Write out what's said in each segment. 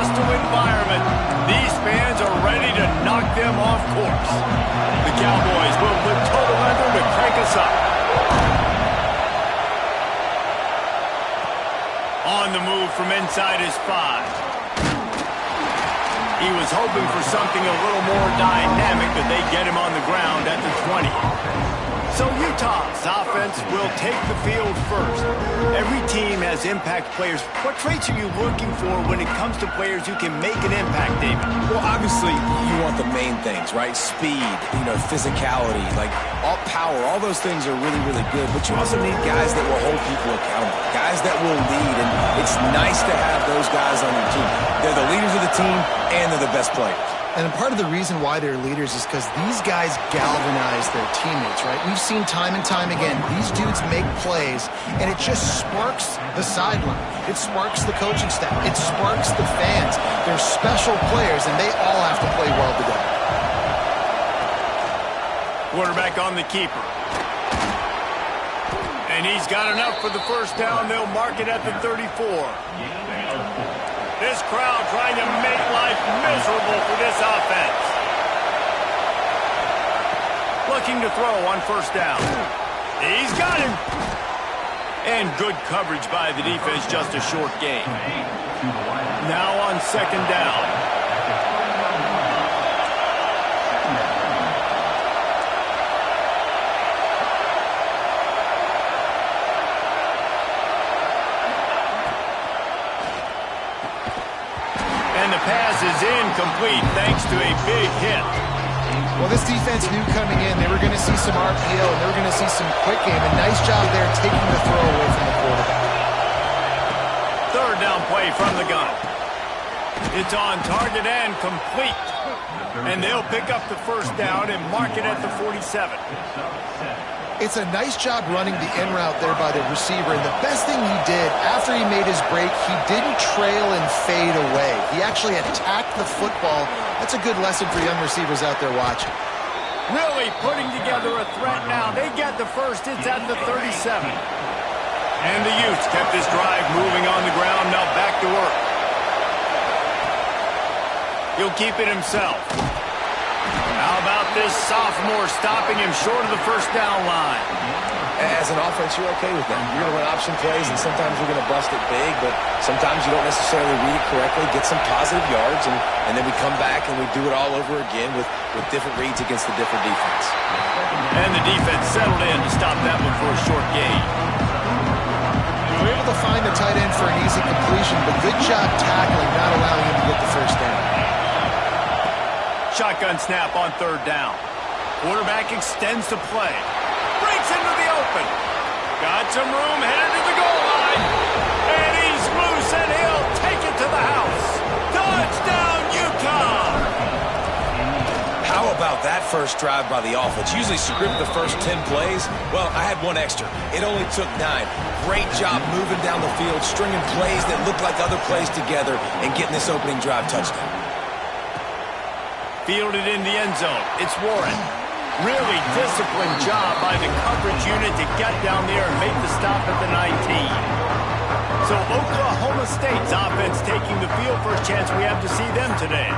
hostile environment. These fans are ready to knock them off course. The Cowboys will put total under to crank us up. On the move from inside his 5. He was hoping for something a little more dynamic, but they get him on the ground at the 20. So Utah's offense will take the field first. Every team has impact players. What traits are you looking for when it comes to players who can make an impact, David? Well, obviously, you want the main things, right? Speed, physicality, like all power. All those things are really, really good. But you also need guys that will hold people accountable, guys that will lead. And it's nice to have those guys on your team. They're the leaders of the team, and they're the best players. And part of the reason why they're leaders is because these guys galvanize their teammates, right? We've seen time and time again, these dudes make plays, and it just sparks the sideline. It sparks the coaching staff. It sparks the fans. They're special players, and they all have to play well together. Quarterback on the keeper. And he's got enough for the first down. They'll mark it at the 34. This crowd trying to make life miserable for this offense. Looking to throw on first down. He's got him. And good coverage by the defense, just a short gain. Now on second down. Pass is incomplete thanks to a big hit. Well, this defense knew coming in they were going to see some RPO and they were going to see some quick game. A nice job there taking the throw away from the quarterback. Third down play from the gun. It's on target and complete. And they'll pick up the first down and mark it at the 47. It's a nice job running the in route there by the receiver. And the best thing he did after he made his break, he didn't trail and fade away. He actually attacked the football. That's a good lesson for young receivers out there watching. Really putting together a threat now. They get the first. It's at the 37. And the Utes kept this drive moving on the ground. Now back to work. He'll keep it himself. How about this sophomore stopping him short of the first down line? As an offense, you're okay with that. You're going to run option plays, and sometimes you're going to bust it big, but sometimes you don't necessarily read it correctly, get some positive yards, and then we come back and we do it all over again with different reads against the different defense. And the defense settled in to stop that one for a short gain. They were able to find the tight end for an easy completion, but good job tackling, not allowing him to get the first down. Shotgun snap on third down. Quarterback extends the play. Breaks into the open. Got some room, headed to the goal line. And he's loose, and he'll take it to the house. Touchdown, Utah! How about that first drive by the offense? Usually script the first 10 plays. Well, I had one extra. It only took 9. Great job moving down the field, stringing plays that look like other plays together, and getting this opening drive touchdown. Fielded in the end zone. It's Warren. Really disciplined job by the coverage unit to get down there and make the stop at the 19. So Oklahoma State's offense taking the field. First chance we have to see them today.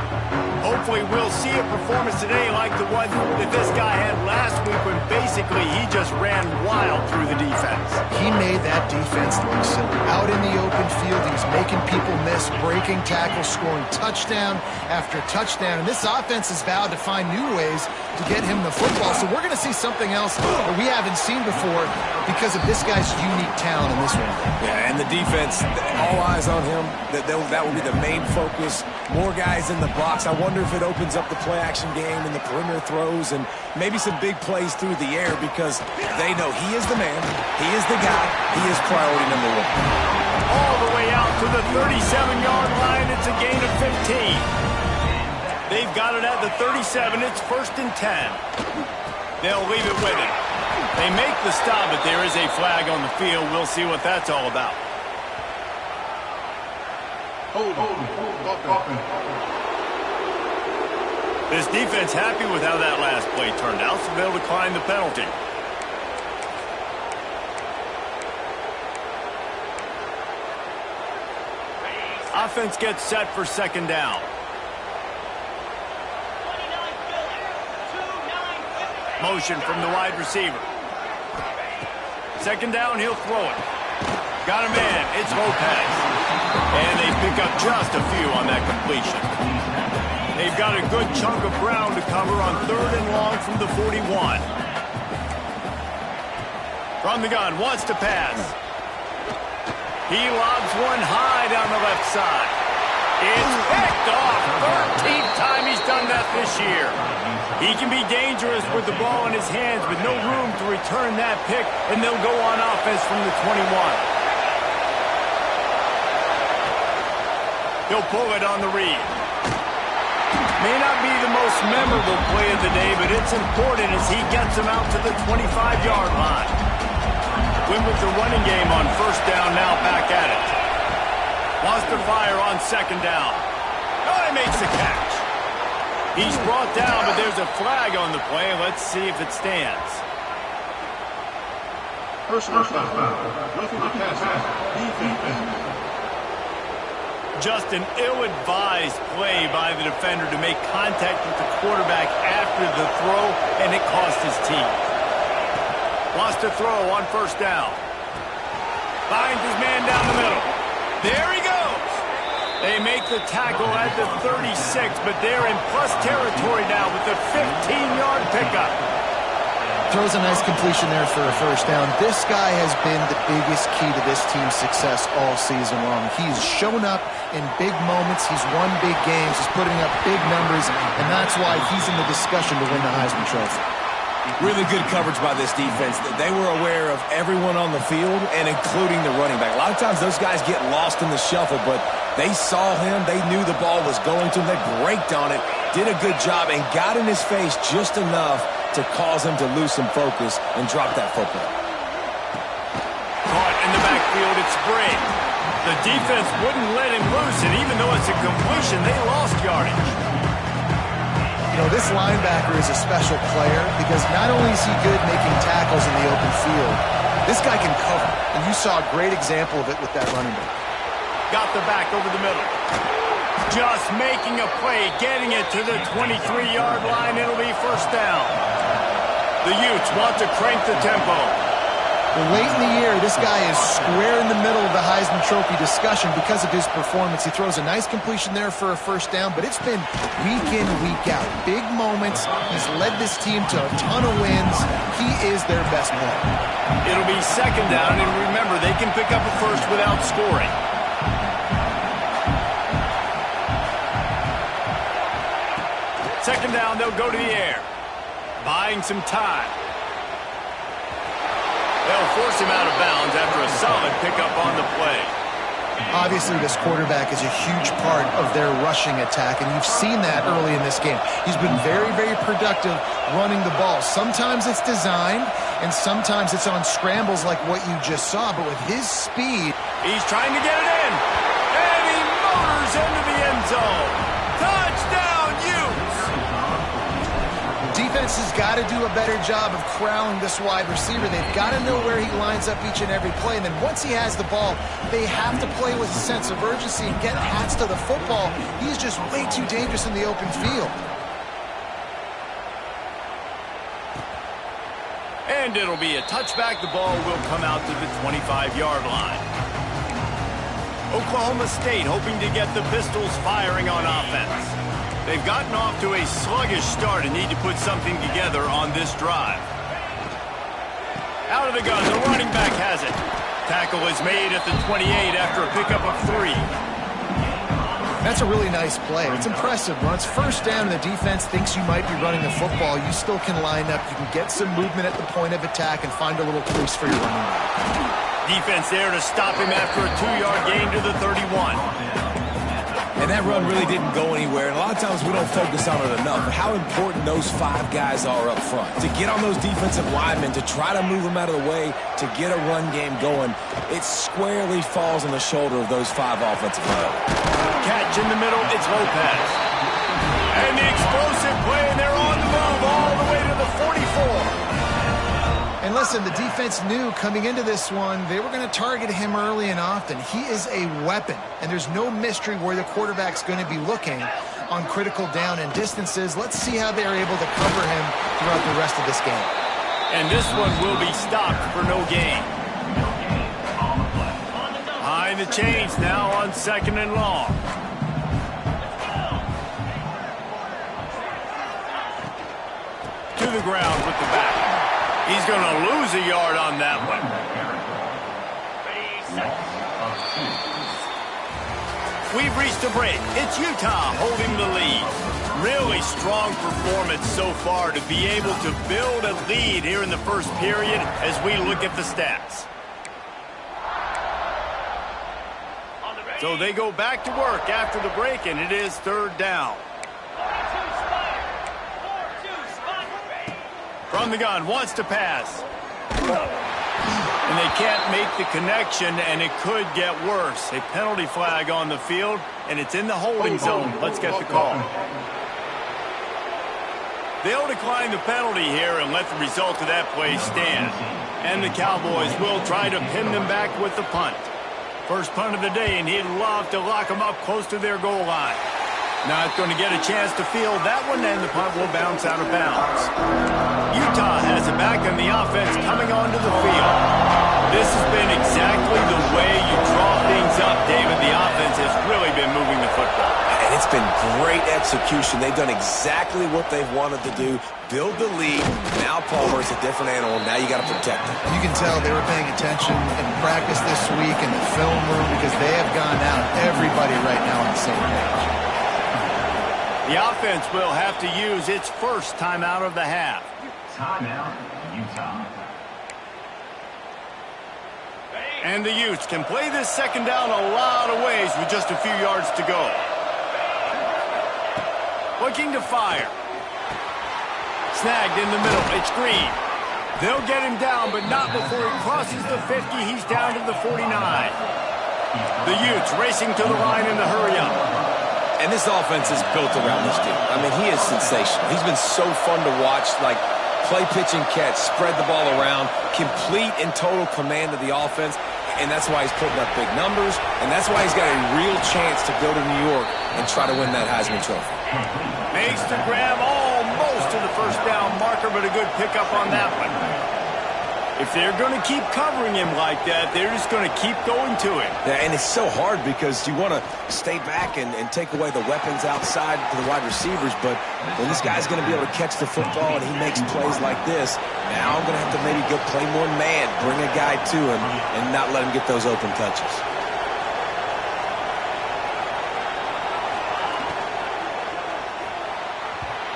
Hopefully we'll see a performance today like the one that this guy had last week when basically he just ran wild through the defense. He made that defense look silly. Out in the open field, he's making people miss, breaking tackles, scoring touchdown after touchdown. And this offense has vowed to find new ways to get him the football. So we're going to see something else that we haven't seen before because of this guy's unique talent in this one. Yeah, and the defense, all eyes on him. That will be the main focus. More guys in the box. I wonder if it opens up the play-action game and the perimeter throws and maybe some big plays through the air because they know he is the man, he is the guy, he is priority number 1. All the way out to the 37-yard line. It's a gain of 15. They've got it at the 37. It's first and 10. They'll leave it with it. They make the stop, but there is a flag on the field. We'll see what that's all about. Hold on. This defense happy with how that last play turned out, so they'll decline the penalty. Offense gets set for second down. Motion from the wide receiver. Second down, he'll throw it. Got a man, it's Lopez. And they pick up just a few on that completion. They've got a good chunk of ground to cover on 3rd and long from the 41. From the gun, wants to pass. He lobs one high down the left side. It's picked off. 13th time he's done that this year. He can be dangerous with the ball in his hands, but no room to return that pick, and they'll go on offense from the 21. He'll pull it on the read. May not be the most memorable play of the day, but it's important as he gets him out to the 25-yard line. Win with the running game on first down, now back at it. Wants to fire on second down. Oh, he makes the catch. He's brought down, but there's a flag on the play. Let's see if it stands. Personal foul. Roughing the passer. Defense. Just an ill-advised play by the defender to make contact with the quarterback after the throw, and it cost his team. Wants to throw on first down. Finds his man down the middle. There he goes. They make the tackle at the 36, but they're in plus territory now with the 15-yard pickup. Throws a nice completion there for a first down. This guy has been the biggest key to this team's success all season long. He's shown up in big moments. He's won big games. He's putting up big numbers, and that's why he's in the discussion to win the Heisman Trophy. Really good coverage by this defense. They were aware of everyone on the field, and including the running back. A lot of times those guys get lost in the shuffle, but they saw him. They knew the ball was going to him. They braked on it, did a good job, and got in his face just enough to cause him to lose some focus and drop that football. Caught in the backfield, it's Gray. The defense wouldn't let him loose, and even though it's a completion, they lost yardage. You know, this linebacker is a special player because not only is he good making tackles in the open field, this guy can cover. And you saw a great example of it with that running back. Got the back over the middle. Just making a play, getting it to the 23-yard line. It'll be first down. The Utes want to crank the tempo. Well, late in the year, this guy is square in the middle of the Heisman Trophy discussion because of his performance. He throws a nice completion there for a first down, but it's been week in, week out. Big moments. He's led this team to a ton of wins. He is their best player. It'll be second down, and remember, they can pick up a first without scoring. Second down, they'll go to the air. Buying some time. They'll force him out of bounds after a solid pickup on the play. Obviously, this quarterback is a huge part of their rushing attack, and you've seen that early in this game. He's been very, very productive running the ball. Sometimes it's designed, and sometimes it's on scrambles like what you just saw, but with his speed... He's trying to get it in, and he motors into the end zone. Touchdown, Utes! Defense has got to do a better job of corralling this wide receiver. They've got to know where he lines up each and every play. And then once he has the ball, they have to play with a sense of urgency and get hats to the football. He's just way too dangerous in the open field. And it'll be a touchback. The ball will come out to the 25-yard line. Oklahoma State hoping to get the Pistols firing on offense. They've gotten off to a sluggish start and need to put something together on this drive. Out of the gun, the running back has it. Tackle is made at the 28 after a pickup of 3. That's a really nice play. It's impressive. When it's first down and the defense thinks you might be running the football, you still can line up. You can get some movement at the point of attack and find a little crease for your running back. Defense there to stop him after a 2-yard gain to the 31. And that run really didn't go anywhere. And a lot of times we don't focus on it enough. But how important those 5 guys are up front. To get on those defensive linemen, to try to move them out of the way, to get a run game going, it squarely falls on the shoulder of those 5 offensive linemen. Catch in the middle, it's Lopez. And the explosive play, and they're on the move all the way to the 44. And listen, the defense knew coming into this one, they were going to target him early and often. He is a weapon, and there's no mystery where the quarterback's going to be looking on critical down and distances. Let's see how they're able to cover him throughout the rest of this game. And this one will be stopped for no gain. Behind the chains now on 2nd and long. To the ground with the back. He's going to lose a yard on that one. We've reached a break. It's Utah holding the lead. Really strong performance so far to be able to build a lead here in the first period as we look at the stats. So they go back to work after the break, and it is 3rd down. From the gun, wants to pass. And they can't make the connection, and it could get worse. A penalty flag on the field, and it's in the holding zone. Let's get the call. They'll decline the penalty here and let the result of that play stand. And the Cowboys will try to pin them back with the punt. First punt of the day, and he'd love to lock them up close to their goal line. Not going to get a chance to field that one, and the punt will bounce out of bounds. Utah has it back, and the offense coming onto the field. This has been exactly the way you draw things up, David. The offense has really been moving the football. And it's been great execution. They've done exactly what they've wanted to do. Build the lead. Now Palmer is a different animal. Now you got to protect him. You can tell they were paying attention in practice this week in the film room because they have gone out, everybody right now on the same page. The offense will have to use its first timeout of the half. Timeout, Utah. And the Utes can play this 2nd down a lot of ways with just a few yards to go. Looking to fire. Snagged in the middle. It's Green. They'll get him down, but not before he crosses the 50. He's down to the 49. The Utes racing to the line in the hurry-up. And this offense is built around this dude. I mean, he is sensational. He's been so fun to watch, like play, pitch, and catch, spread the ball around, complete and total command of the offense, and that's why he's putting up big numbers, and that's why he's got a real chance to go to New York and try to win that Heisman Trophy. Makes the grab almost to the 1st down marker, but a good pickup on that one. If they're going to keep covering him like that, they're just going to keep going to him. Yeah, and it's so hard because you want to stay back and take away the weapons outside to the wide receivers, but when this guy's going to be able to catch the football and he makes plays like this, now I'm going to have to maybe go play more man, bring a guy to him, and not let him get those open touches.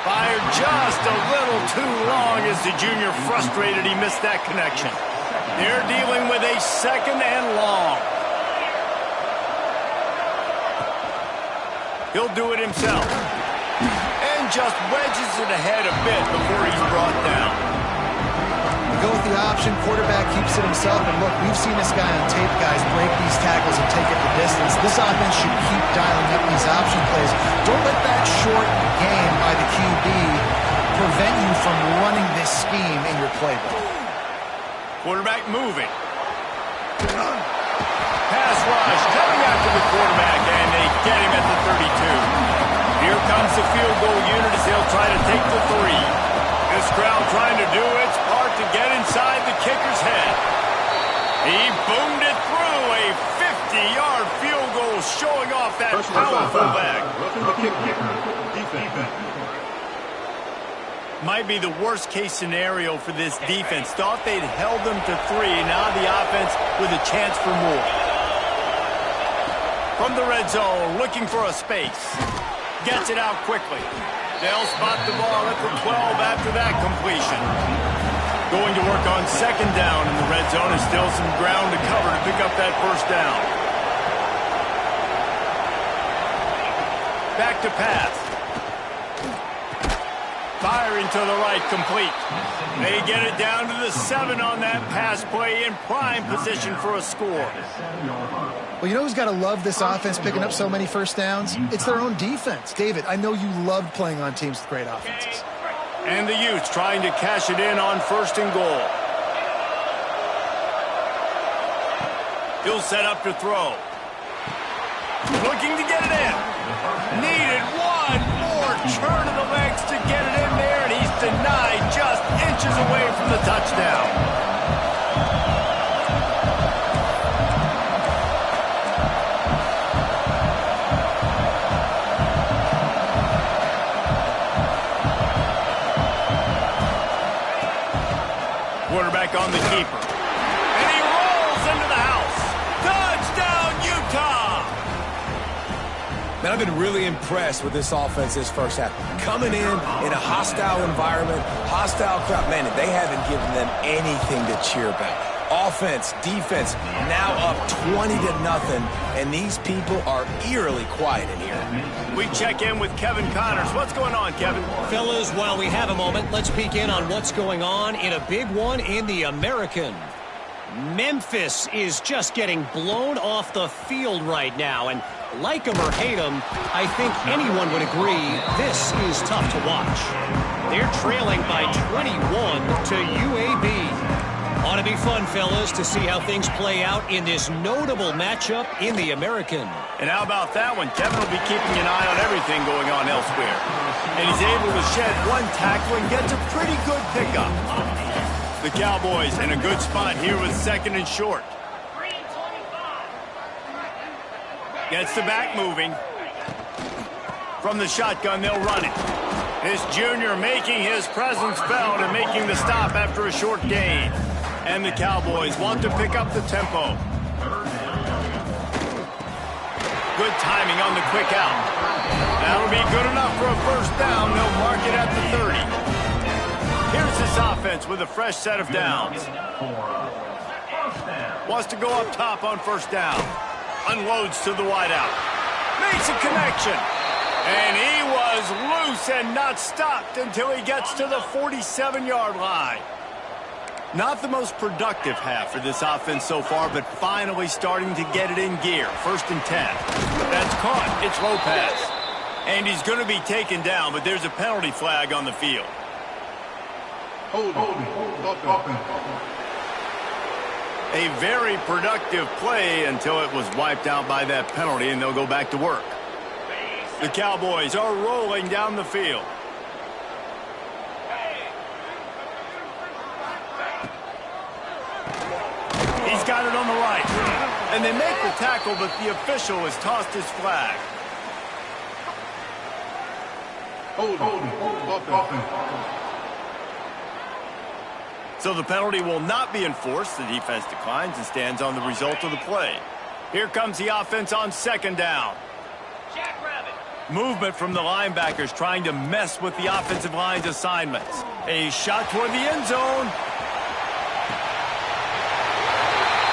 Fired just a little too long as the junior frustrated he missed that connection. They're dealing with a 2nd and long. He'll do it himself. And just wedges it ahead a bit before he's brought down. We go with the option. Quarterback keeps it himself. And look, we've seen this guy on tape, guys, break these tackles and take it the distance. This offense should keep dialing up these option plays. Don't let that short game by the QB prevent you from running this scheme in your playbook. Quarterback moving. Pass rush coming after the quarterback, and they get him at the 32. Here comes the field goal unit as they'll try to take the 3. This crowd trying to do its part to get inside the kicker's head. He boomed it through a 50-yard field goal, showing off that powerful leg. Roughing the kicker. Defense. Might be the worst-case scenario for this defense. Thought they'd held them to 3. Now the offense with a chance for more. From the red zone, looking for a space. Gets it out quickly. They'll spot the ball at the 12 after that completion. Going to work on 2nd down in the red zone, and still some ground to cover to pick up that 1st down. Back to pass. Firing to the right, complete. They get it down to the 7 on that pass play, in prime position for a score. Well, you know who's got to love this offense picking up so many 1st downs? It's their own defense. David, I know you loved playing on teams with great offenses. And the Utes trying to cash it in on 1st and goal. He'll set up to throw. Looking to get it in. Needed one more turn of the legs to get it in there, and he's denied just inches away from the touchdown. Quarterback on the keeper. And he rolls into the house. Touchdown, Utah! Man, I've been really impressed with this offense this first half. Coming in a hostile environment, hostile crowd. Man, they haven't given them anything to cheer about. Offense, defense, now up 20-0, and these people are eerily quiet in here. We check in with Kevin Connors. What's going on, Kevin? Fellas, while we have a moment, let's peek in on what's going on in a big one in the American. Memphis is just getting blown off the field right now, and like them or hate them, I think anyone would agree this is tough to watch. They're trailing by 21 to UAB. Ought to be fun, fellas, to see how things play out in this notable matchup in the American. And how about that one? Kevin will be keeping an eye on everything going on elsewhere. And he's able to shed one tackle and gets a pretty good pickup. The Cowboys in a good spot here with 2nd and short. Gets the back moving. From the shotgun, they'll run it. This junior making his presence felt and making the stop after a short gain. And the Cowboys want to pick up the tempo. Good timing on the quick out. That'll be good enough for a first down. They'll mark it at the 30. Here's this offense with a fresh set of downs. Wants to go up top on first down. Unloads to the wideout. Makes a connection. And he was loose and not stopped until he gets to the 47-yard line. Not the most productive half for this offense so far, but finally starting to get it in gear. 1st and 10. That's caught. It's Lopez. And he's going to be taken down, but there's a penalty flag on the field. A very productive play until it was wiped out by that penalty, and they'll go back to work. The Cowboys are rolling down the field. He's got it on the right. And they make the tackle, but the official has tossed his flag. So the penalty will not be enforced. The defense declines and stands on the result of the play. Here comes the offense on 2nd down. Movement from the linebackers trying to mess with the offensive line's assignments. A shot toward the end zone.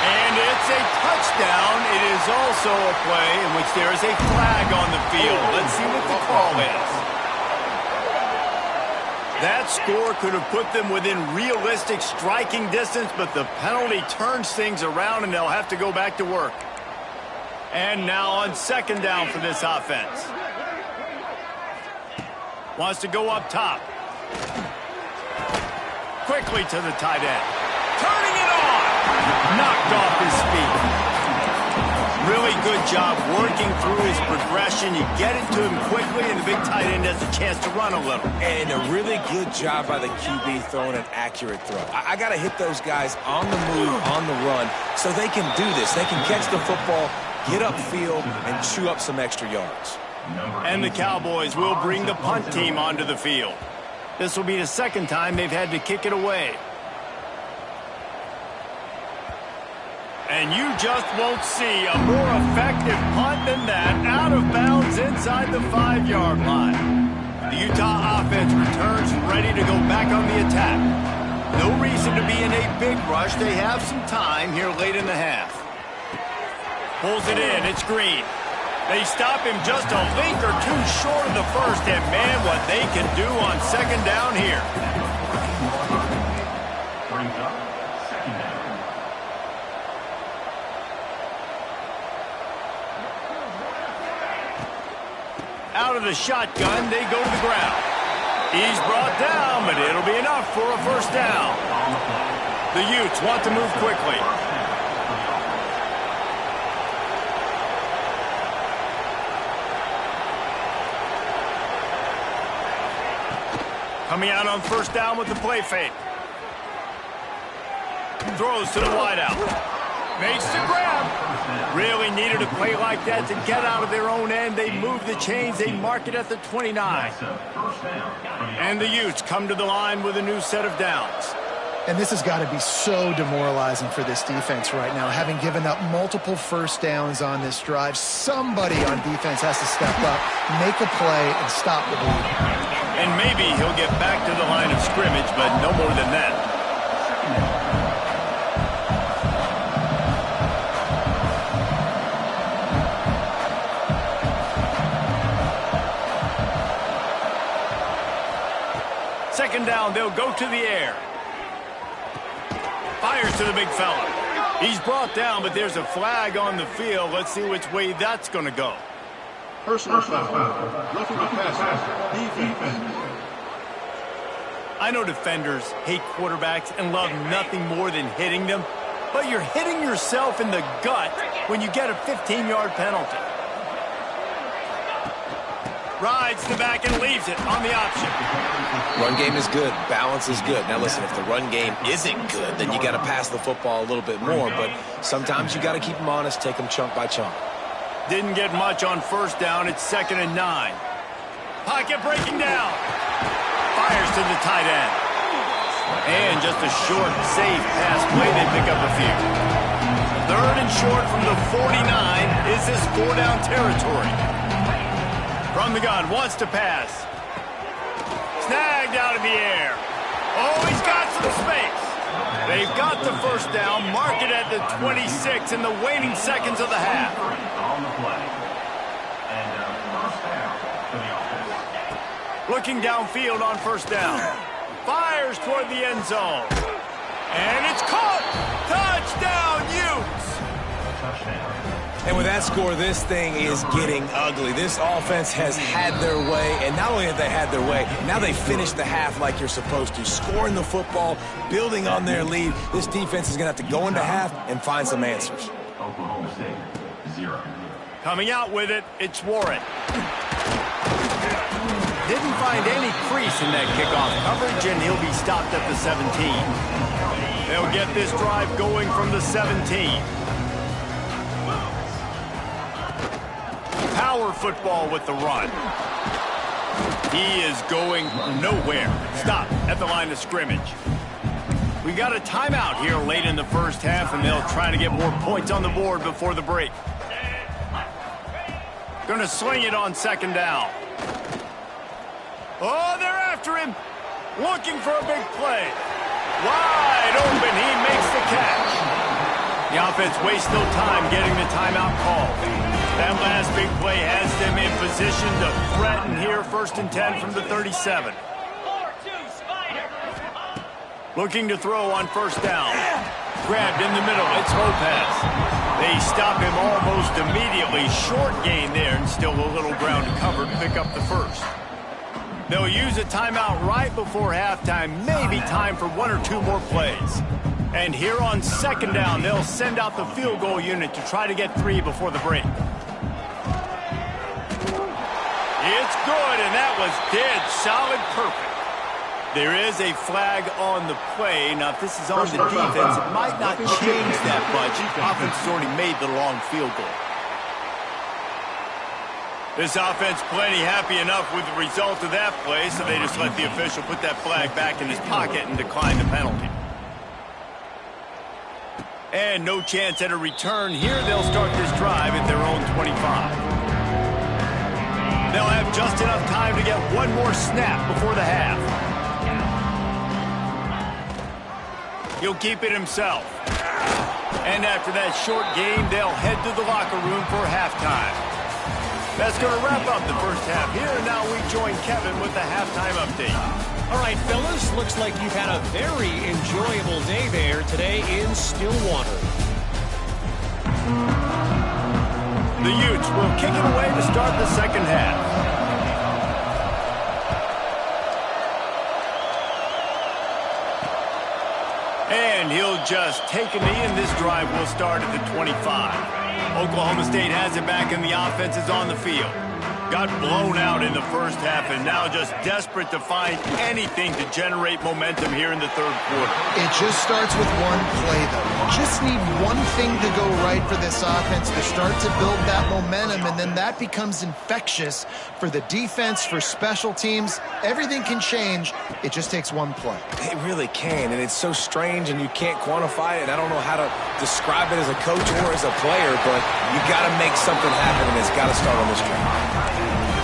And it's a touchdown. It is also a play in which there is a flag on the field. Let's see what the call is. That score could have put them within realistic striking distance, but the penalty turns things around, and they'll have to go back to work. And now on 2nd down for this offense. Wants to go up top. Quickly to the tight end. Turning it on. Knocked off his feet. Really good job working through his progression. You get it to him quickly, and the big tight end has a chance to run a little. And a really good job by the QB throwing an accurate throw. I got to hit those guys on the move, on the run, so they can do this. They can catch the football, get upfield, and chew up some extra yards. And the Cowboys will bring the punt team onto the field. This will be the 2nd time they've had to kick it away. And you just won't see a more effective punt than that, out of bounds inside the 5-yard line. The Utah offense returns ready to go back on the attack. No reason to be in a big rush. They have some time here late in the half. Pulls it in. It's Green. They stop him just a link or two short of the first, and man, what they can do on 2nd down here. Out of the shotgun, they go to the ground. He's brought down, but it'll be enough for a first down. The Utes want to move quickly. Coming out on first down with the play fake. Throws to the wideout. Makes the grab. Really needed a play like that to get out of their own end. They move the chains. They mark it at the 29. And the Utes come to the line with a new set of downs. And this has got to be so demoralizing for this defense right now. Having given up multiple first downs on this drive, somebody on defense has to step up, make a play, and stop the bleeding. And maybe he'll get back to the line of scrimmage, but no more than that. Second down, they'll go to the air. Fires to the big fella. He's brought down, but there's a flag on the field. Let's see which way that's going to go. Personal foul. Roughing the passer. Defense. I know defenders hate quarterbacks and love nothing more than hitting them, but you're hitting yourself in the gut when you get a 15-yard penalty. Rides the back and leaves it on the option. Run game is good. Balance is good. Now, listen, if the run game isn't good, then you got to pass the football a little bit more. But sometimes you got to keep them honest, take them chunk by chunk. Didn't get much on first down. It's 2nd and 9. Pocket breaking down. Fires to the tight end. And just a short, safe pass play. They pick up a few. 3rd and short from the 49. Is this 4-down territory? From the gun, wants to pass. Snagged out of the air. Oh, he's got some space. They've got the first down, mark it at the 26 in the waning seconds of the half. Looking downfield on first down. Fires toward the end zone. And it's caught. Touchdown, Utes. And with that score, this thing is getting ugly. This offense has had their way, and not only have they had their way, now they finished the half like you're supposed to, scoring the football, building on their lead. This defense is going to have to go into half and find some answers. Oklahoma State, 0. Coming out with it, it's Warren. Didn't find any crease in that kickoff coverage, and he'll be stopped at the 17. They'll get this drive going from the 17. Power football with the run. He is going nowhere. Stop at the line of scrimmage. We got a timeout here late in the first half, and they'll try to get more points on the board before the break. Going to sling it on 2nd down. Oh, they're after him. Looking for a big play. Wide open. He makes the catch. The offense wastes no time getting the timeout called. That last big play has them in position to threaten here. 1st and 10 from the 37. Looking to throw on first down. Grabbed in the middle. It's Lopez. They stop him almost immediately. Short gain there, and still a little ground to cover to pick up the first. They'll use a timeout right before halftime. Maybe time for 1 or 2 more plays. And here on 2nd down, they'll send out the field goal unit to try to get 3 before the break. It's good, and that was dead solid perfect. There is a flag on the play. Now, if this is on the defense, it might not change that much. The offense has already made the long field goal. This offense plenty happy enough with the result of that play, so they just let the official put that flag back in his pocket and decline the penalty. And no chance at a return here. They'll start this drive at their own 25. They'll have just enough time to get 1 more snap before the half. He'll keep it himself. And after that short game, they'll head to the locker room for halftime. That's going to wrap up the first half here. And now we join Kevin with the halftime update. All right, fellas, looks like you've had a very enjoyable day there today in Stillwater. The Utes will kick it away to start the second half. And he'll just take a knee, and this drive will start at the 25. Oklahoma State has it back, and the offense is on the field. Got blown out in the first half and now just desperate to find anything to generate momentum here in the third quarter. It just starts with one play, though. Just need one thing to go right for this offense to start to build that momentum, and then that becomes infectious for the defense, for special teams. Everything can change. It just takes one play. It really can, and it's so strange, and you can't quantify it. I don't know how to describe it as a coach or as a player, but you got to make something happen, and it's got to start on this drive.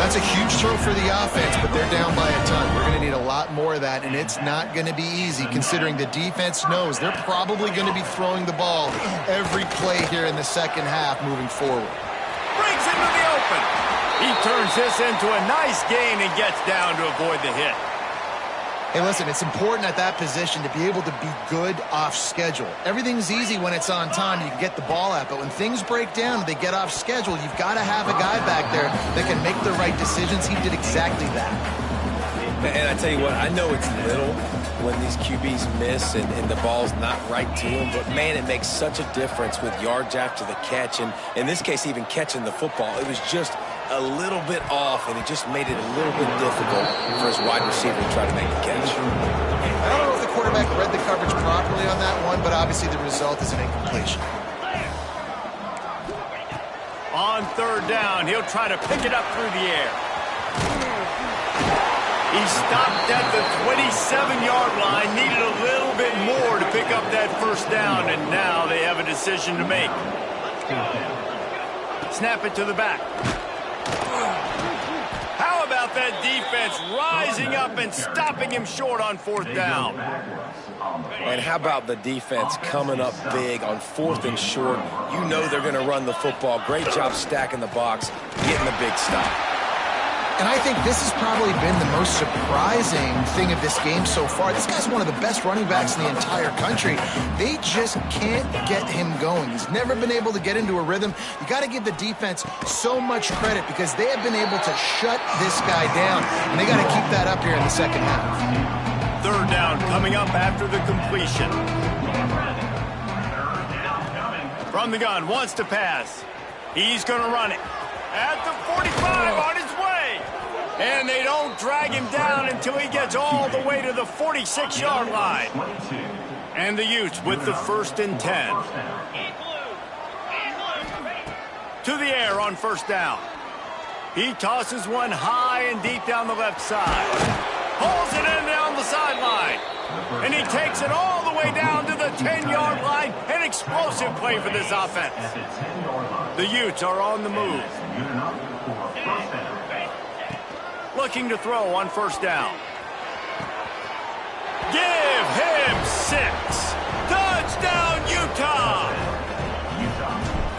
That's a huge throw for the offense, but they're down by a ton. We're going to need a lot more of that, and it's not going to be easy considering the defense knows they're probably going to be throwing the ball every play here in the second half moving forward. Brings into the open. He turns this into a nice gain and gets down to avoid the hit. Hey, listen, it's important at that position to be able to be good off schedule. Everything's easy when it's on time. You can get the ball out. But when things break down and they get off schedule, you've got to have a guy back there that can make the right decisions. He did exactly that. And I tell you what, I know it's little when these QBs miss and the ball's not right to them, but man, it makes such a difference with yards after the catch, and in this case, even catching the football. It was just a little bit off, and it just made it a little bit difficult for his wide receiver to try to make the catch. I don't know if the quarterback read the coverage properly on that one, but obviously the result is an incompletion. On third down, he'll try to pick it up through the air. He stopped at the 27-yard line, needed a little bit more to pick up that first down, and now they have a decision to make. Snap it to the back. How about that defense rising up and stopping him short on fourth down? And how about the defense coming up big on fourth and short? You know they're going to run the football. Great job stacking the box, getting the big stop. And I think this has probably been the most surprising thing of this game so far. This guy's one of the best running backs in the entire country. They just can't get him going. He's never been able to get into a rhythm. You got to give the defense so much credit because they have been able to shut this guy down, and they got to keep that up here in the second half. Third down coming up after the completion. From the gun, wants to pass. He's going to run it. At the 45, on his way. And they don't drag him down until he gets all the way to the 46-yard line. And the Utes with the 1st and 10. To the air on first down. He tosses one high and deep down the left side. Pulls it in down the sideline. And he takes it all the way down to the 10-yard line. An explosive play for this offense. The Utes are on the move. Looking to throw on first down. Give him 6. Touchdown, Utah!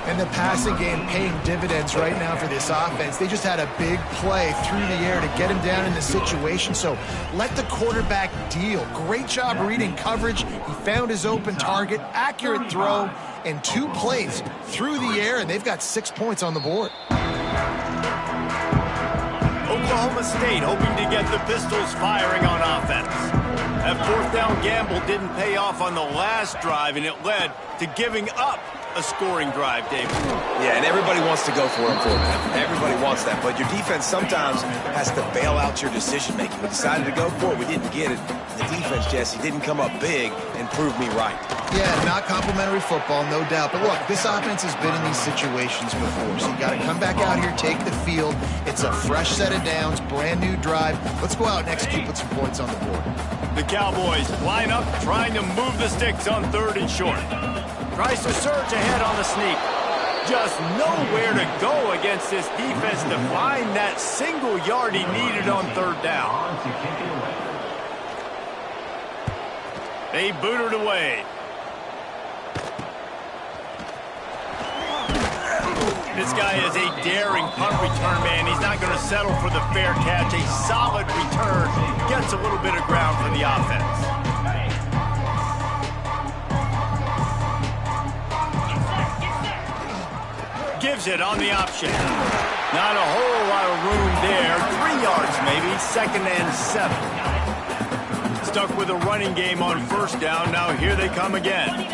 And the passing game paying dividends right now for this offense. They just had a big play through the air to get him down in the situation. So let the quarterback deal. Great job reading coverage. He found his open target, accurate throw, and 2 plays through the air, and they've got 6 points on the board. Oklahoma State hoping to get the Pistols firing on offense. That fourth down gamble didn't pay off on the last drive, and it led to giving up a scoring drive, David. Yeah, and everybody wants to go for it, Everybody wants that, but your defense sometimes has to bail out your decision-making. We decided to go for it. We didn't get it. The defense, Jesse, didn't come up big and prove me right. Yeah, not complimentary football, no doubt. But look, this offense has been in these situations before, so you got to come back out here, take the field. It's a fresh set of downs, brand new drive. Let's go out and execute, put some points on the board. The Cowboys line up, trying to move the sticks on 3rd and short. Tries to surge ahead on the sneak. Just nowhere to go against this defense to find that single yard he needed on 3rd down. They boot it away. This guy is a daring punt return man. He's not going to settle for the fair catch. A solid return. Gets a little bit of ground for the offense. Gives it on the option. Not a whole lot of room there. 3 yards maybe. 2nd and 7. Stuck with a running game on first down. Now here they come again.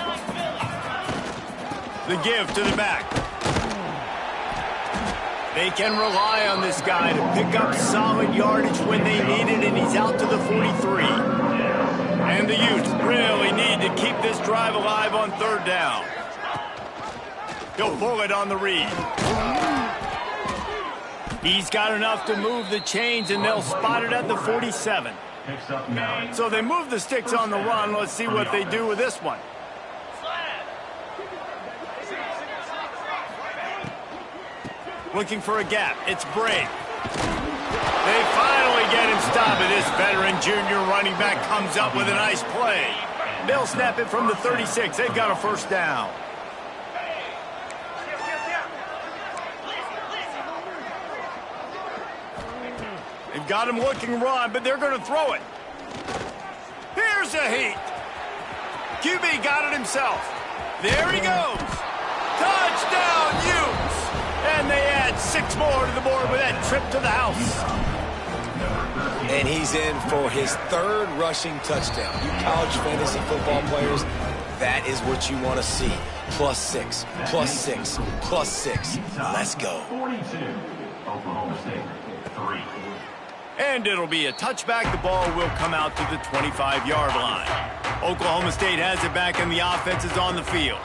The give to the back. They can rely on this guy to pick up solid yardage when they need it, and he's out to the 43. And the Utes really need to keep this drive alive on third down. He'll pull it on the read. He's got enough to move the chains, and they'll spot it at the 47. So they move the sticks on the run. Let's see what they do with this one. Looking for a gap. It's Brave. They finally get him stopped, and this veteran junior running back comes up with a nice play. They'll snap it from the 36. They've got a first down. They've got him looking run, but they're going to throw it. Here's a heat. QB got it himself. There he goes. Touchdown, Utes. And they add 6 more to the board with that trip to the house. And he's in for his 3rd rushing touchdown. You college fantasy football players, that is what you want to see. +6, +6, +6. Let's go. 42, Oklahoma State, 3. And it'll be a touchback. The ball will come out to the 25-yard line. Oklahoma State has it back, and the offense is on the field.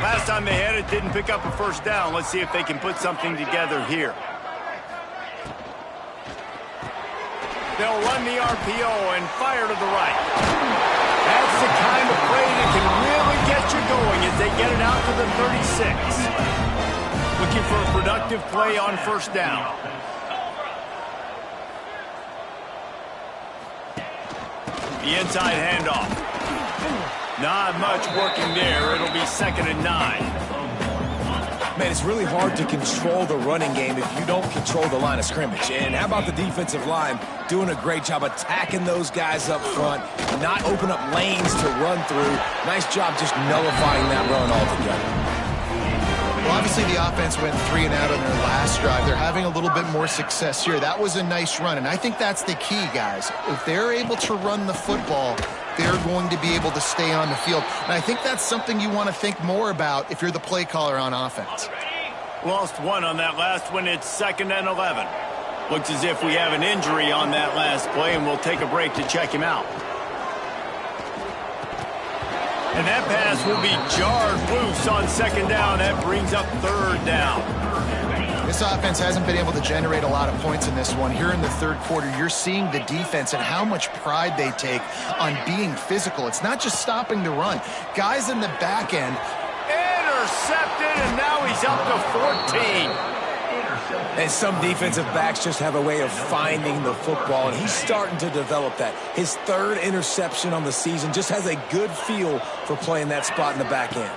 Last time they had it, didn't pick up a first down. Let's see if they can put something together here. They'll run the RPO and fire to the right. That's the kind of play that can really get you going as they get it out to the 36. Looking for a productive play on first down. The inside handoff. Not much working there. It'll be 2nd and 9. Man, it's really hard to control the running game if you don't control the line of scrimmage. And how about the defensive line doing a great job attacking those guys up front, not open up lanes to run through. Nice job just nullifying that run altogether. Well, obviously the offense went 3 and out on their last drive. They're having a little bit more success here. That was a nice run, and I think that's the key, guys. If they're able to run the football, they're going to be able to stay on the field. And I think that's something you want to think more about if you're the play caller on offense. Lost 1 on that last one. It's 2nd and 11. Looks as if we have an injury on that last play, and we'll take a break to check him out. And that pass will be jarred loose on 2nd down. That brings up 3rd down. This offense hasn't been able to generate a lot of points in this one. Here in the 3rd quarter, you're seeing the defense and how much pride they take on being physical. It's not just stopping the run. Guys in the back end. Intercepted, and now he's up to 14. And some defensive backs just have a way of finding the football, and he's starting to develop that. His 3rd interception on the season, just has a good feel for playing that spot in the back end.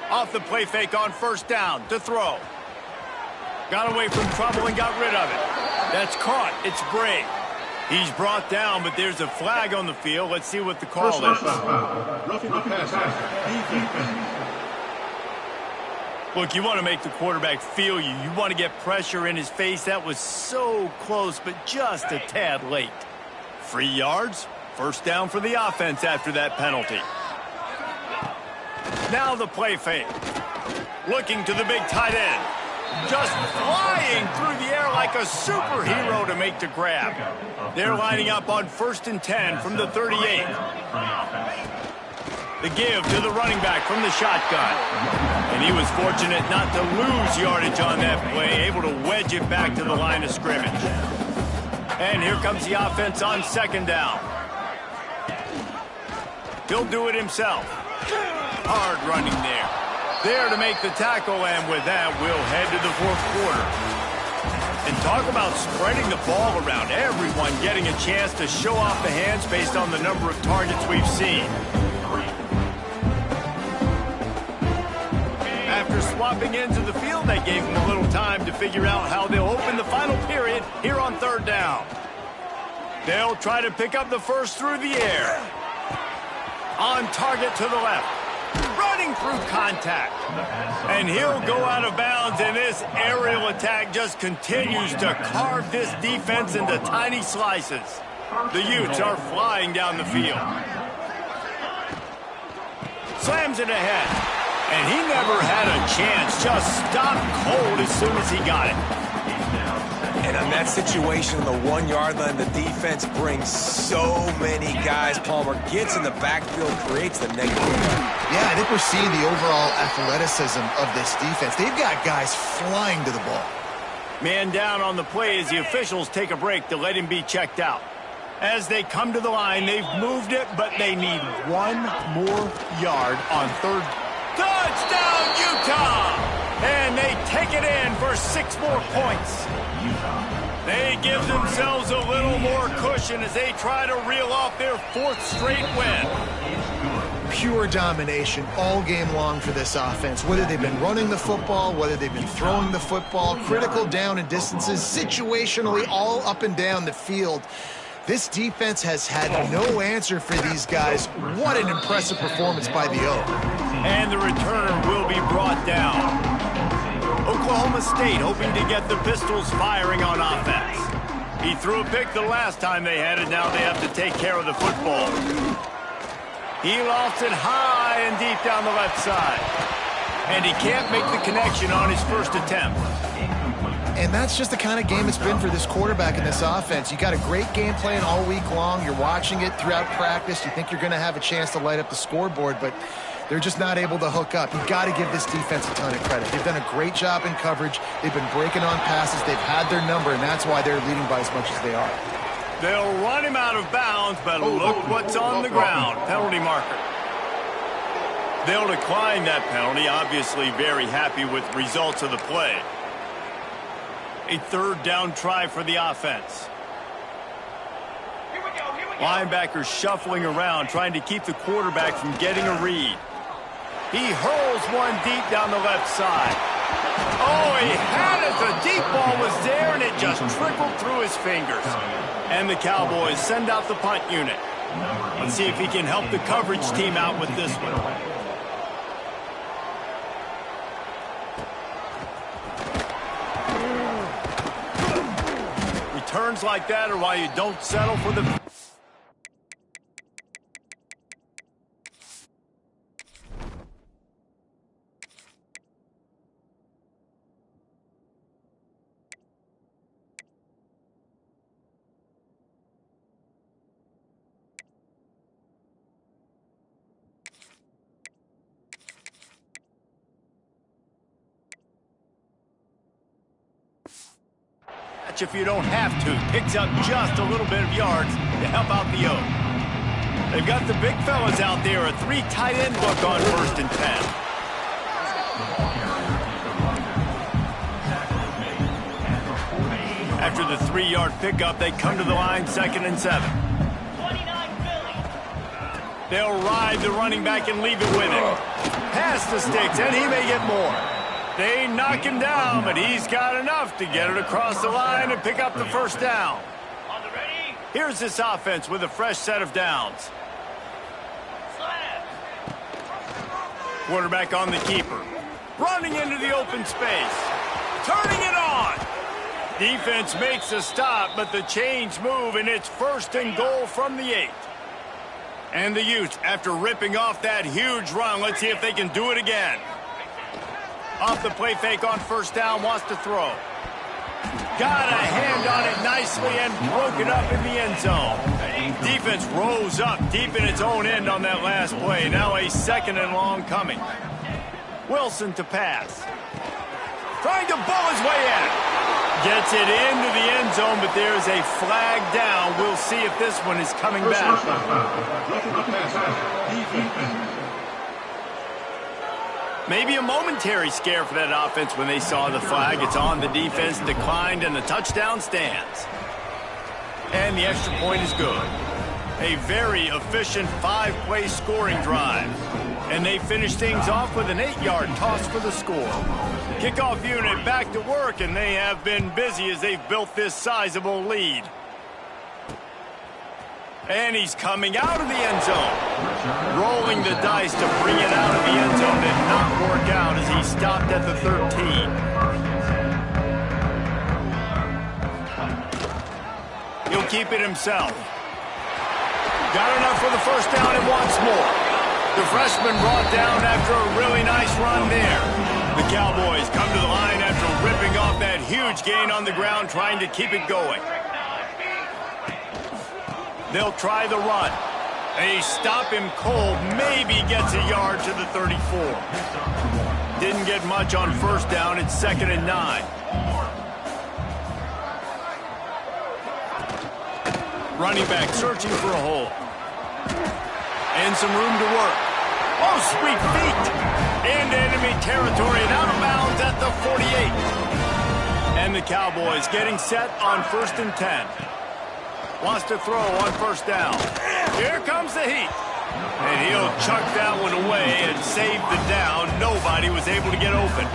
Off the play fake on first down to throw. Got away from trouble and got rid of it. That's caught. It's Brave. He's brought down, but there's a flag on the field. Let's see what the call is. Roughing the passer, defense. Look, you want to make the quarterback feel you. You want to get pressure in his face. That was so close, but just a tad late. 3 yards. First down for the offense after that penalty. Now the play fake. Looking to the big tight end. Just flying through the air like a superhero to make the grab. They're lining up on 1st and 10 from the 38. The give to the running back from the shotgun. And he was fortunate not to lose yardage on that play, able to wedge it back to the line of scrimmage. And here comes the offense on 2nd down. He'll do it himself. Hard running there. There to make the tackle, and with that, we'll head to the 4th quarter. And talk about spreading the ball around. Everyone getting a chance to show off the hands based on the number of targets we've seen. After swapping into the field, they gave them a little time to figure out how they'll open the final period here on 3rd down. They'll try to pick up the first through the air. On target to the left. Running through contact. And he'll go out of bounds, and this aerial attack just continues to carve this defense into tiny slices. The Utes are flying down the field. Slams it ahead. And he never had a chance. Just stopped cold as soon as he got it. And on that situation, the 1 yard line, the defense brings so many guys. Palmer gets in the backfield, creates the negative. Yeah, I think we're seeing the overall athleticism of this defense. They've got guys flying to the ball. Man down on the play as the officials take a break to let him be checked out. As they come to the line, they've moved it, but they need 1 more yard on third. Touchdown, Utah! And they take it in for 6 more points. They give themselves a little more cushion as they try to reel off their 4th straight win. Pure domination all game long for this offense. Whether they've been running the football, whether they've been throwing the football, critical down and distances, situationally all up and down the field. This defense has had no answer for these guys. What an impressive performance by the O. And the returner will be brought down. Oklahoma State hoping to get the Pistols firing on offense. He threw a pick the last time they had it. Now they have to take care of the football. He lost it high and deep down the left side. And he can't make the connection on his first attempt. And that's just the kind of game it's been for this quarterback in this offense. You got a great game plan all week long. You're watching it throughout practice. You think you're going to have a chance to light up the scoreboard, but they're just not able to hook up. You've got to give this defense a ton of credit. They've done a great job in coverage. They've been breaking on passes. They've had their number, and that's why they're leading by as much as they are. They'll run him out of bounds, but look what's on the ground. Penalty marker. They'll decline that penalty. Obviously very happy with results of the play. A 3rd down try for the offense. Linebackers shuffling around, trying to keep the quarterback from getting a read. He hurls one deep down the left side. Oh, he had it. The deep ball was there, and it just trickled through his fingers. And the Cowboys send out the punt unit. Let's see if he can help the coverage team out with this one. Returns like that are why you don't settle for the... if you don't have to. Picks up just a little bit of yards to help out the O. They've got the big fellas out there. A 3 tight end look on 1st and 10. After the 3-yard pickup, they come to the line 2nd and 7. They'll ride the running back and leave it with him. Pass the sticks, and he may get more. They knock him down, but he's got enough to get it across the line and pick up the 1st down. Here's this offense with a fresh set of downs. Quarterback on the keeper. Running into the open space. Turning it on. Defense makes a stop, but the chains move, and it's 1st and goal from the 8. And the Utes, after ripping off that huge run, let's see if they can do it again. Off the play fake on 1st down, wants to throw. Got a hand on it nicely and broke it up in the end zone. Defense rose up deep in its own end on that last play. Now a 2nd and long coming. Wilson to pass. Trying to bull his way in. Gets it into the end zone, but there's a flag down. We'll see if this one is coming back. Maybe a momentary scare for that offense when they saw the flag. It's on, the defense declined, and the touchdown stands. And the extra point is good. A very efficient 5-play scoring drive. And they finish things off with an 8-yard toss for the score. Kickoff unit back to work, and they have been busy as they've built this sizable lead. And he's coming out of the end zone. Rolling the dice to bring it out of the end zone did not work out as he stopped at the 13. He'll keep it himself. Got enough for the 1st down and wants more. The freshman brought down after a really nice run there. The Cowboys come to the line after ripping off that huge gain on the ground, trying to keep it going. They'll try the run. They stop him cold, maybe gets a yard to the 34. Didn't get much on first down. It's 2nd and 9. Running back searching for a hole. And some room to work. Oh, sweet feet. Into enemy territory and out of bounds at the 48. And the Cowboys getting set on 1st and 10. Wants to throw on first down. Here comes the heat. And he'll chuck that one away and save the down. Nobody was able to get open.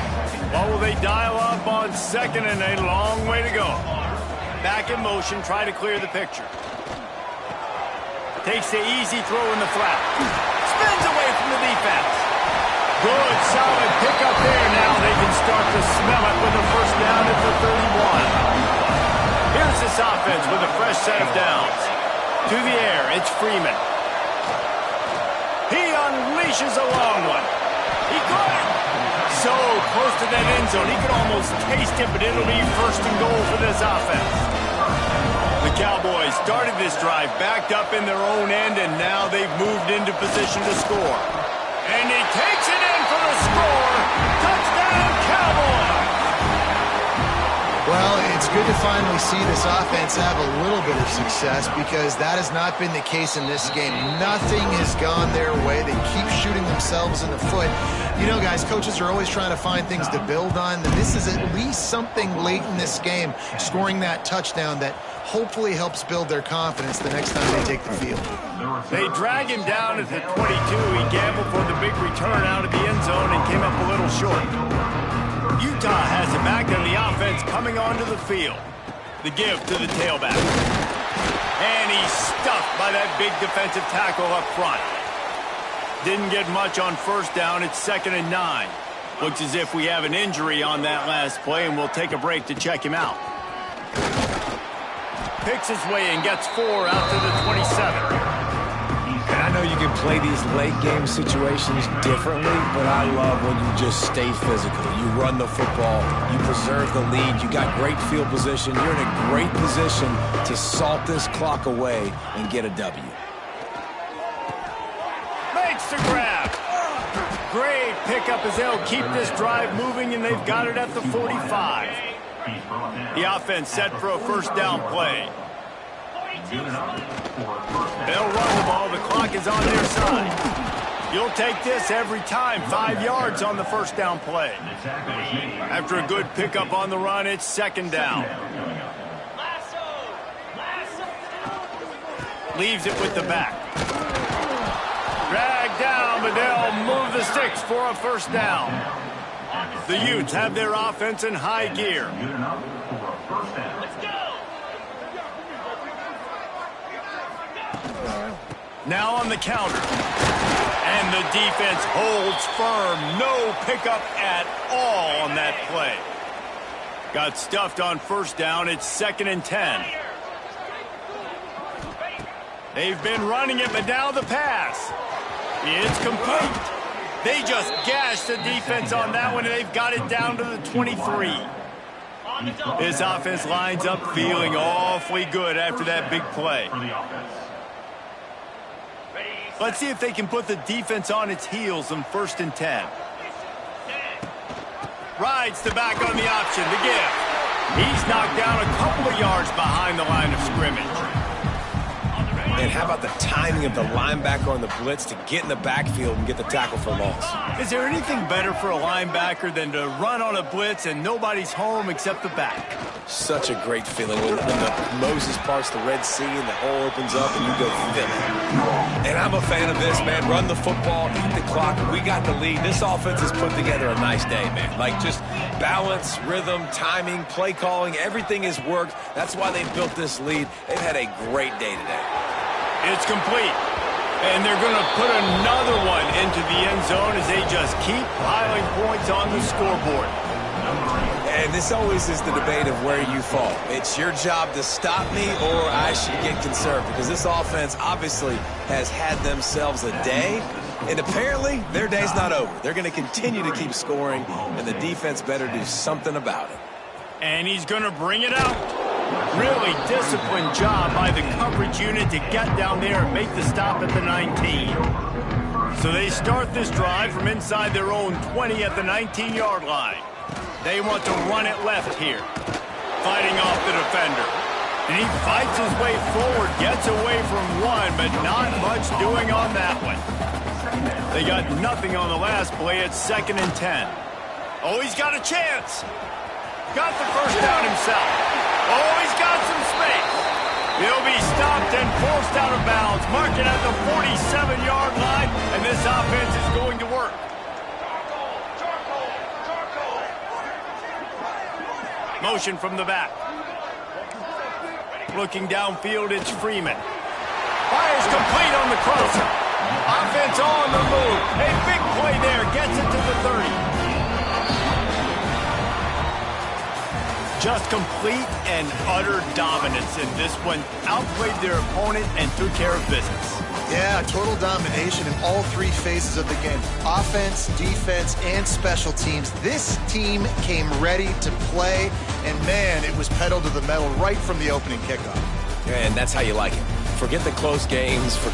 Well, will they dial up on 2nd and a long way to go? Back in motion, try to clear the picture. Takes the easy throw in the flat. Spins away from the defense. Good, solid pickup there. Now they can start to smell it with a first down at the 31. Here's this offense with a fresh set of downs. To the air, it's Freeman. He unleashes a long one. He got it. So close to that end zone, he could almost taste it, but it'll be 1st and goal for this offense. The Cowboys started this drive backed up in their own end, and now they've moved into position to score. And he takes it in for the score. Touchdown, Cowboys! Well, it's good to finally see this offense have a little bit of success because that has not been the case in this game. Nothing has gone their way. They keep shooting themselves in the foot. You know, guys, coaches are always trying to find things to build on. And this is at least something late in this game, scoring that touchdown that hopefully helps build their confidence the next time they take the field. They drag him down at the 22. He gambled for the big return out of the end zone and came up a little short. Utah has it back on the offense coming onto the field. The give to the tailback. And he's stuffed by that big defensive tackle up front. Didn't get much on first down. It's 2nd and 9. Looks as if we have an injury on that last play, and we'll take a break to check him out. Picks his way and gets 4 out to the 27. And I know you can play these late-game situations differently, but I love when you just stay physical. You run the football, you preserve the lead, you got great field position. You're in a great position to salt this clock away and get a W. Makes the grab. Great pickup as they'll keep this drive moving, and they've got it at the 45. The offense set for a first down play. They'll run the ball. The clock is on their side. You'll take this every time. 5 yards on the first down play. After a good pickup on the run, it's 2nd down. Leaves it with the back. Dragged down, but they'll move the sticks for a first down. The Utes have their offense in high gear. Now on the counter. And the defense holds firm. No pickup at all on that play. Got stuffed on first down. It's 2nd and 10. They've been running it, but now the pass. It's complete. They just gashed the defense on that one, and they've got it down to the 23. This offense lines up feeling awfully good after that big play. Let's see if they can put the defense on its heels on 1st and 10. Rides the back on the option, the give. He's knocked down a couple of yards behind the line of scrimmage. And how about the timing of the linebacker on the blitz to get in the backfield and get the tackle for loss? Is there anything better for a linebacker than to run on a blitz and nobody's home except the back? Such a great feeling when the Moses parts the Red Sea and the hole opens up and you go fill it. And I'm a fan of this, man. Run the football, eat the clock. We got the lead. This offense has put together a nice day, man. Like just balance, rhythm, timing, play calling, everything has worked. That's why they built this lead. They've had a great day today. It's complete. And they're going to put another one into the end zone as they just keep piling points on the scoreboard. And this always is the debate of where you fall. It's your job to stop me or I should get conserved because this offense obviously has had themselves a day. And apparently, their day's not over. They're going to continue to keep scoring, and the defense better do something about it. And he's going to bring it out. Really disciplined job by the coverage unit to get down there and make the stop at the 19. So they start this drive from inside their own 20 at the 19-yard line. They want to run it left here. Fighting off the defender. And he fights his way forward, gets away from one, but not much doing on that one. They got nothing on the last play. It's 2nd and 10. Oh, he's got a chance. Got the first down himself. Oh, he's got some space. He'll be stopped and forced out of bounds. Mark it at the 47-yard line, and this offense is going to work. Motion from the back. Looking downfield, it's Freeman. Fires complete on the crosser. Offense on the move. A big play there. Gets it to the 30. Just complete and utter dominance in this one. Outplayed their opponent and took care of business. Yeah, total domination in all three phases of the game. Offense, defense, and special teams. This team came ready to play, and man, it was pedal to the metal right from the opening kickoff. And that's how you like it. Forget the close games. Forget